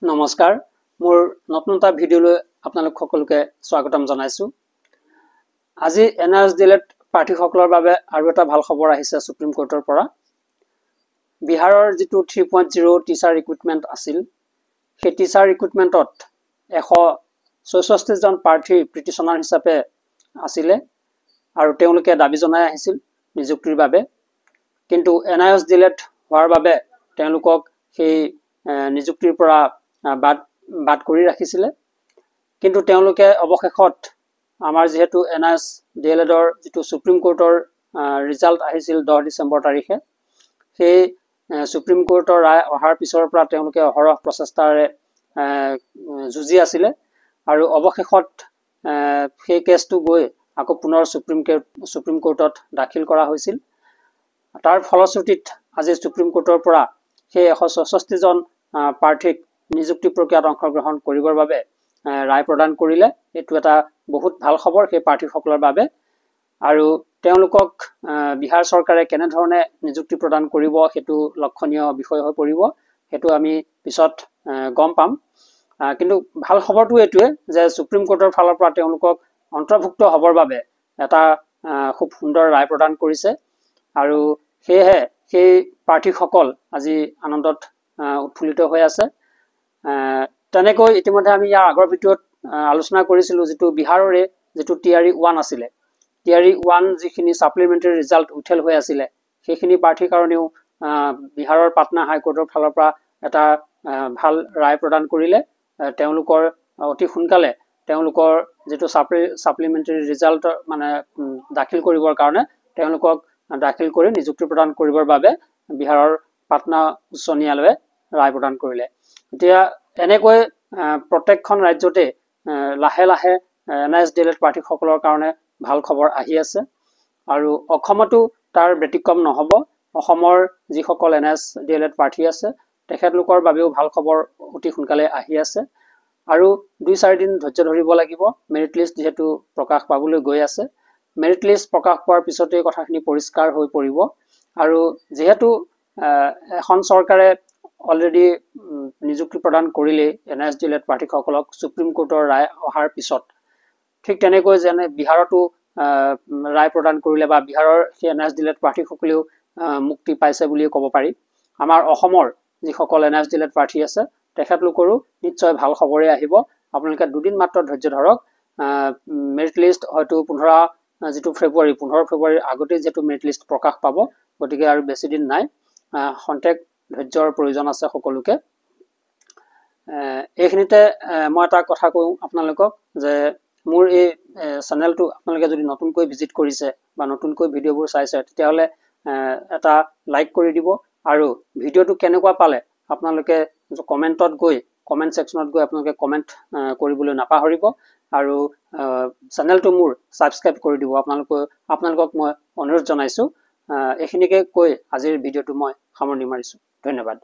নমস্কাৰ মোৰ নতুন এটা ভিডিঅ'লৈ আপোনালোক সকলোকে স্বাগতম জনাইছো। আজি এনআৰএছ-ডিএলএড প্ৰাৰ্থীসকলৰ বাবে আৰু এটা ভাল খবৰ আহিছে সুপ্ৰিম কোৰ্টৰ পৰা। বিহাৰৰ যিটো 3.0 টিচাৰ ৰিক্ৰুটমেণ্ট আছিল, সেই টিচাৰ ৰিক্ৰুটমেণ্টত 166 জন প্ৰাৰ্থী পিটিচনাৰ হিচাপে আছিলে আৰু তেওঁলোকে দাবী জনাই আহিছিল নিযুক্তিৰ বাবে। কিন্তু এনআৰএছ-ডিএলএড হোৱাৰ বাবে তেওঁলোকক সেই নিযুক্তিৰ পৰা বাদ কৰি ৰাখিছিলে। কিন্তু তেওঁলোকে অৱশেষত আমাৰ যেহেতু এনআৰএছ-ডিএলএডৰ যিটো সুপ্ৰিম কোৰ্টৰ ৰিজাল্ট আহিছিল 10 ডিচেম্বৰ তাৰিখে, সেই সুপ্ৰিম কোৰ্টৰ ৰায় অহাৰ পিছৰ পৰা তেওঁলোকে অহৰহ প্ৰচেষ্টাৰে যুঁজি আছিলে আৰু অৱশেষত সেই কেছটো গৈ আকৌ পুনৰ সুপ্ৰিম কোৰ্টত দাখিল কৰা হৈছিল। তাৰ ফলশ্ৰুতিত আজি সুপ্ৰিম কোৰ্টৰ পৰা সেই 166 জন প্ৰাৰ্থীক নিযুক্তি প্ৰক্ৰিয়াত অংশগ্ৰহণ কৰিবৰ বাবে ৰায় প্ৰদান কৰিলে। এইটো এটা বহুত ভাল খবৰ সেই প্ৰাৰ্থীসকলৰ বাবে। আৰু তেওঁলোকক বিহাৰ চৰকাৰে কেনেধৰণে নিযুক্তি প্ৰদান কৰিব সেইটো লক্ষণীয় বিষয় হৈ পৰিব, সেইটো আমি পিছত গম পাম। কিন্তু ভাল খবৰটো এইটোৱে যে সুপ্ৰিম কোৰ্টৰ ফালৰ পৰা তেওঁলোকক অন্তৰ্ভুক্ত হ'বৰ বাবে এটা খুব সুন্দৰ ৰায় প্ৰদান কৰিছে আৰু সেয়েহে সেই প্ৰাৰ্থীসকল আজি আনন্দত উৎফুল্লিত হৈ আছে। তেনেকৈ ইতিমধ্যে আমি ইয়াৰ আগৰ ভিডিঅ'ত আলোচনা কৰিছিলোঁ যিটো বিহাৰৰে যিটো টিআৰই 1 আছিলে, টিআৰই 1 যিখিনি ছাপ্লিমেণ্টাৰী ৰিজাল্ট উঠেল হৈ আছিলে, সেইখিনি প্ৰাৰ্থীৰ কাৰণেও বিহাৰৰ পাটনা হাইকোৰ্টৰ ফালৰ পৰা এটা ভাল ৰায় প্ৰদান কৰিলে। তেওঁলোকৰ অতি সোনকালে তেওঁলোকৰ যিটো ছাপ্লিমেণ্টাৰী ৰিজাল্ট মানে দাখিল কৰিবৰ কাৰণে তেওঁলোকক দাখিল কৰি নিযুক্তি প্ৰদান কৰিবৰ বাবে বিহাৰৰ পাটনা উচ্চ ন্যায়ালয়ে ৰায় প্ৰদান কৰিলে। এতিয়া এনেকৈ প্ৰত্যেকখন ৰাজ্যতে লাহে লাহে এনআৰএছ-ডিএলএড প্ৰাৰ্থীসকলৰ কাৰণে ভাল খবৰ আহি আছে আৰু অসমতো তাৰ ব্যতিক্ৰম নহ'ব। অসমৰ যিসকল এনআৰএছ-ডিএলএড প্ৰাৰ্থী আছে তেখেতলোকৰ বাবেও ভাল খবৰ অতি সোনকালে আহি আছে আৰু 2-4 দিন ধৈৰ্য ধৰিব লাগিব। মেৰিট লিষ্ট যিহেতু প্ৰকাশ পাবলৈ গৈ আছে, মেৰিট লিষ্ট প্ৰকাশ পোৱাৰ পিছতেই কথাখিনি পৰিষ্কাৰ হৈ পৰিব। আৰু যিহেতু এখন চৰকাৰে অলৰেডি নিযুক্তি প্ৰদান কৰিলেই এনআৰএছ-ডিএলএড প্ৰাৰ্থীসকলক সুপ্ৰিম কোৰ্টৰ ৰায় অহাৰ পিছত, ঠিক তেনেকৈ যেনে বিহাৰতো ৰায় প্ৰদান কৰিলে বা বিহাৰৰ সেই এনআৰএছ-ডিএলএড প্ৰাৰ্থীসকলেও মুক্তি পাইছে বুলিয়ে ক'ব পাৰি। আমাৰ অসমৰ যিসকল এনআৰএছ-ডিএলএড প্ৰাৰ্থী আছে তেখেতলোকৰো নিশ্চয় ভাল খবৰে আহিব। আপোনালোকে দুদিন মাত্ৰ ধৈৰ্য ধৰক। মেৰিট লিষ্ট হয়তো 15 ফেব্ৰুৱাৰীৰ আগতেই যিহেতু মেৰিট লিষ্ট প্ৰকাশ পাব, গতিকে আৰু বেছি দিন নাই। খন্তেক ধৈৰ্যৰ প্ৰয়োজন আছে সকলোকে। এইখিনিতে মই এটা কথা কওঁ আপোনালোকক যে মোৰ এই চেনেলটো আপোনালোকে যদি নতুনকৈ ভিজিট কৰিছে বা নতুনকৈ ভিডিঅ'বোৰ চাইছে তেতিয়াহ'লে এটা লাইক কৰি দিব আৰু ভিডিঅ'টো কেনেকুৱা পালে আপোনালোকে কমেণ্ট ছেকশ্যনত গৈ আপোনালোকে কমেণ্ট কৰিবলৈ নাপাহৰিব আৰু চেনেলটো মোৰ ছাবস্ক্ৰাইব কৰি দিব। আপোনালোকক মই অনুৰোধ জনাইছোঁ। এইখিনিকে কৈ আজিৰ ভিডিঅ'টো মই সামৰণি মাৰিছোঁ। ধন্যবাদ।